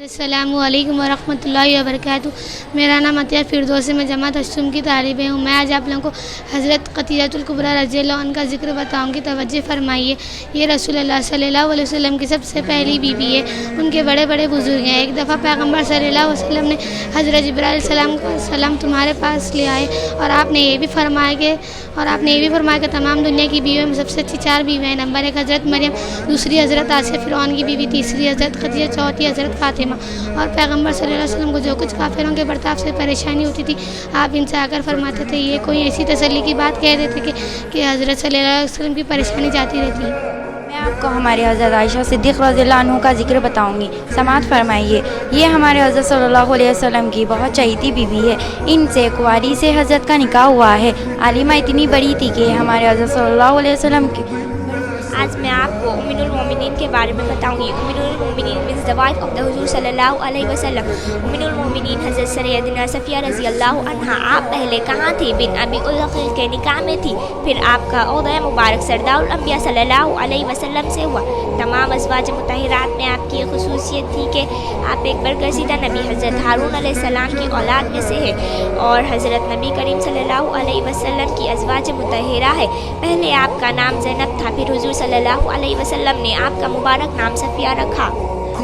السلام علیکم ورحمۃ اللہ وبرکاتہ۔ میرا نام عطیہ فردوس ہے، میں جماعت اشتم کی طالب ہوں۔ میں آج آپ لوگوں کو حضرت خدیجہ الکبریٰ رضی اللہ عنہ کا ذکر بتاؤں گی، توجہ فرمائیے۔ یہ رسول اللہ صلی اللہ علیہ وسلم کی سب سے پہلی بیوی ہے، ان کے بڑے بڑے بزرگ ہیں۔ ایک دفعہ پیغمبر صلی اللہ علیہ وسلم نے حضرت جبرائیل السلام تمہارے پاس لے آئے اور آپ نے یہ بھی فرمایا کہ تمام دنیا کی بیویوں میں سب سے اچھی 4 بیویاں ہیں۔ نمبر 1 حضرت مریم، دوسری حضرت آسیہ فرعون کی بیوی، تیسری حضرت خدیجہ، چوتھی حضرت فاطمہ۔ اور پیغمبر صلی اللہ علیہ وسلم کو جو کچھ کافروں کے برتاؤ سے پریشانی ہوتی تھی، آپ ان سے آ کر فرماتے تھے، یہ کوئی ایسی تسلی کی بات کہہ دیتے کہ حضرت صلی اللہ علیہ وسلم کی پریشانی جاتی رہتی ہے۔ میں آپ کو ہماری حضرت عائشہ صدیق رضی اللہ عنہ کا ذکر بتاؤں گی، سماعت فرمائیے۔ یہ ہمارے حضرت صلی اللہ علیہ وسلم کی بہت چہیتی بیوی ہے، ان سے کنواری سے حضرت کا نکاح ہوا ہے۔ عالمہ اتنی بڑی تھی کہ ہمارے حضرت صلی اللہ علیہ وسلم کی آج میں آپ کو ام المومنین کے بارے میں بتاؤں گی۔ ام المومنین means the wife of the حضور صلی اللہ علیہ وسلم۔ ام المومنین حضرت سیدنا صفیہ رضی اللہ عنہا۔ آپ پہلے کہاں تھی؟ بن ابی الخیل کے نکاح میں تھی، پھر آپ کا عہدہ مبارک سردار الانبیاء صلی اللہ علیہ وسلم سے ہوا۔ تمام ازواج مطہرات میں آپ کی یہ خصوصیت تھی کہ آپ ایک برگزیدہ نبی حضرت ہارون علیہ السلام کی اولاد میں سے ہے اور حضرت نبی کریم صلی اللہ علیہ وسلم کی ازواج مطہرہ ہے۔ پہلے آپ کا نام زینب تھا، پھر حضور صلی اللہ علیہ وسلم نے آپ کا مبارک نام صفیہ رکھا۔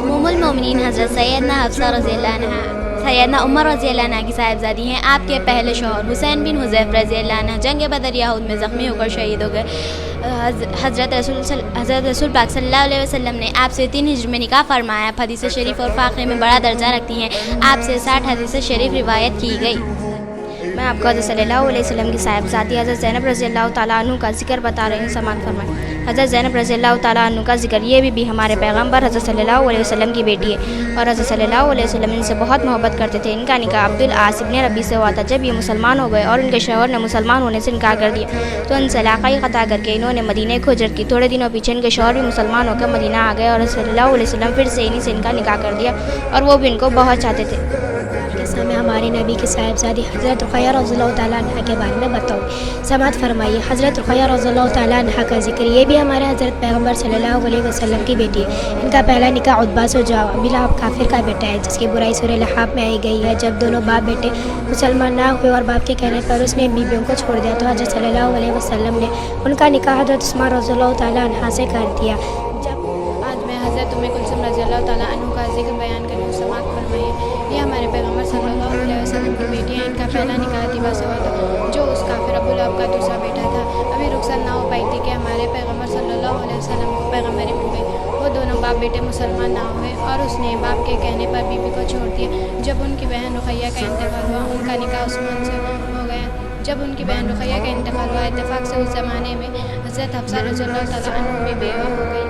ام المومنین حضرت سیدنا حفصہ رضی اللہ عنہ، سیدنا عمر رضی اللہ عنہ کی صاحبزادی ہیں۔ آپ کے پہلے شوہر حسین بن حذیفہ رضی اللہ عنہ جنگ بدر یہود میں زخمی ہو کر شہید ہو گئے۔ حضرت رسول پاک صلی اللہ علیہ وسلم نے آپ سے 3 ہجری میں نکاح فرمایا۔ حدیث شریف اور فقہ میں بڑا درجہ رکھتی ہیں، آپ سے 60 حدیث شریف روایت کی گئی۔ میں آپ کو حضرت صلی اللہ علیہ وسلم کی صاحبزادی حضرت زینب رضی اللہ تعالیٰ عنہ کا ذکر بتا رہی ہوں، سماعت فرمائیں۔ حضرت زینب رضی اللہ تعالیٰ عنہ کا ذکر، یہ بھی ہمارے پیغمبر حضرت صلی اللہ علیہ وسلم کی بیٹی ہے اور حضرت صلی اللہ علیہ وسلم ان سے بہت محبت کرتے تھے۔ ان کا نکاح عبدالعاص ابن ربیع سے ہوا تھا۔ جب یہ مسلمان ہو گئے اور ان کے شوہر نے مسلمان ہونے سے انکار کر دیا تو ان سے علاقائی قطع کر کے انہوں نے مدینہ کو ہجرت کی۔ تھوڑے دنوں پیچھے ان کے شوہر بھی مسلمان ہو کر مدینہ آ گئے اور صلی اللہ علیہ وسلم پھر سے انہی سے ان کا نکاح کر دیا اور وہ بھی ان کو بہت چاہتے تھے۔ میں ہمارے نبی کی صاحبزادی حضرت رقیہ رضی اللہ تعالیٰ عنہ کے بارے میں بتاؤں، سماعت فرمائیے۔ حضرت رقیہ رضی اللہ تعالیٰ عنہ کا ذکر، یہ بھی ہمارے حضرت پیغمبر صلی اللہ علیہ وسلم کی بیٹی ہے۔ ان کا پہلا نکاح عتبہ سے جو ابی لہب کافر کا بیٹا ہے، جس کی برائی سورہ لحاب میں آئی گئی ہے۔ جب دونوں باپ بیٹے مسلمان نہ ہوئے اور باپ کے کہنے پر اس نے بیویوں کو چھوڑ دیا تو حضرت صلی اللہ علیہ وسلم نے ان کا نکاح حضرت عثمان رضی اللہ تعالیٰ عنہ سے کر دیا۔ آج میں حضرت ام کلثوم رضی اللہ تعالیٰ عنہ کا ذکر بیان کرنے ہوں، سماعت فرمائیے۔ یہ ہمارے پیغمبر صلی اللہ علیہ وسلم کی بیٹی ہیں۔ ان کا پہلا نکاح طیبہ سے ہوا تھا، جو اس کافر ابو لہب کا دوسرا بیٹا تھا۔ ابھی رخصت نہ ہو پائی تھی کہ ہمارے پیغمبر صلی اللہ علیہ وسلم کو پیغمبری مل گئی۔ وہ دونوں باپ بیٹے مسلمان نہ ہوئے اور اس نے باپ کے کہنے پر بیوی کو چھوڑ دیا۔ جب ان کی بہن رقیہ کا انتقال ہوا، ان کا نکاح عثمان سے ہو گیا۔ جب ان کی بہن رقیہ کا انتقال ہوا، اتفاق سے اس زمانے میں حضرت حفصہ رضی اللہ تعالیٰ عنہ بھی بیوہ ہو گئی۔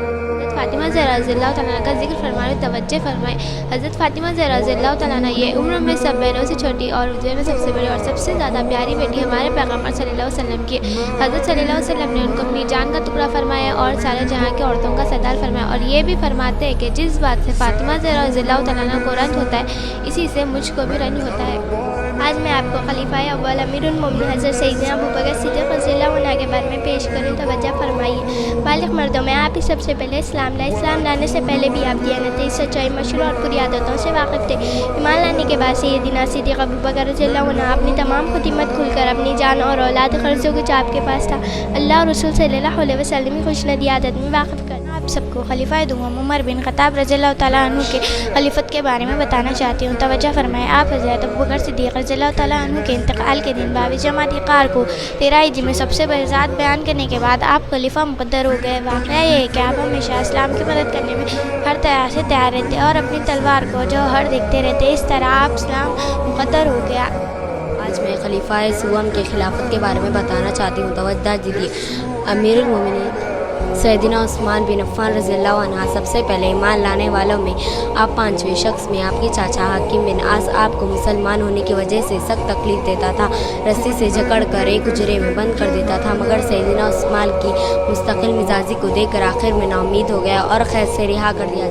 فاطمہ زہرا رضی اللہ تعالیٰ عنہ کا ذکر فرمانے توجہ فرمائیں۔ حضرت فاطمہ زہرا رضی اللہ تعالیٰ عنہ یہ عمر میں سب بہنوں سے چھوٹی اور رتبے میں سب سے بڑی اور سب سے زیادہ پیاری بیٹی ہمارے پیغمبر صلی اللہ علیہ وسلم کی۔ حضرت صلی اللہ علیہ وسلم نے ان کو اپنی جان کا ٹکڑا فرمایا اور سارے جہاں کی عورتوں کا سردار فرمایا، اور یہ بھی فرماتے ہیں کہ جس بات سے فاطمہ زہرا رضی اللہ تعالیٰ عنہ کو رنج ہوتا ہے، اسی سے مجھ کو بھی رنج ہوتا ہے۔ آج میں آپ کو خلیفہ اول امیر المومنین حضرت سیدنا ابوبکر صدیق رضی اللہ عنہ کے بارے میں پیش کریں، توجہ فرمائیے۔ بالغ مردوں میں آپ ہی سب سے پہلے اسلام لائے۔ اسلام لانے سے پہلے بھی آپ دیانتی، سچائی، مشروع اور بری عادتوں سے واقف تھے۔ ایمان لانے کے بعد سیدنا صدیق ابوبکر رضی اللہ عنہ اپنی تمام خدمت کھل کر اپنی جان اور اولاد خرچوں کچھ آپ کے پاس تھا۔ اللہ اور رسول صلی اللہ علیہ وسلم کی خوشندی عادت میں واقف کرنا۔ آپ سب کو خلیفہ دوم عمر بن خطاب رضی اللہ تعالیٰ عنہ کے خلیفت کے بارے میں بتانا چاہتی ہوں، توجہ فرمائیں۔ آپ حضرت ابوبکر صدیق رضی اللہ تعالیٰ عنہ کے انتقال کے دن 22 جمادی قار کو 13 ہجری میں سب سے بڑی ذات بیان کرنے کے بعد آپ خلیفہ مقرر ہو گئے۔ واقعہ یہ ہے کہ آپ ہمیشہ اسلام کی مدد کرنے میں ہر طرح سے تیار رہتے اور اپنی تلوار کو جوہر دیکھتے رہتے، اس طرح آپ اسلام مقرر ہو گیا۔ آج میں خلیفہ سوم کے خلافت کے بارے میں بتانا چاہتی ہوں، توجہ دیجیے۔ امیر المومنین سیدنا عثمان بن عفان رضی اللہ عنہ سب سے پہلے ایمان لانے والوں میں آپ 5ویں شخص میں آپ کی چاچا حکیم بن عاص آپ کو مسلمان ہونے کی وجہ سے سخت تکلیف دیتا تھا، رسی سے جکڑ کر ایک حجرے میں بند کر دیتا تھا، مگر سیدنا عثمان کی مستقل مزاجی کو دیکھ کر آخر میں نا امید ہو گیا اور قید سے رہا کر دیا۔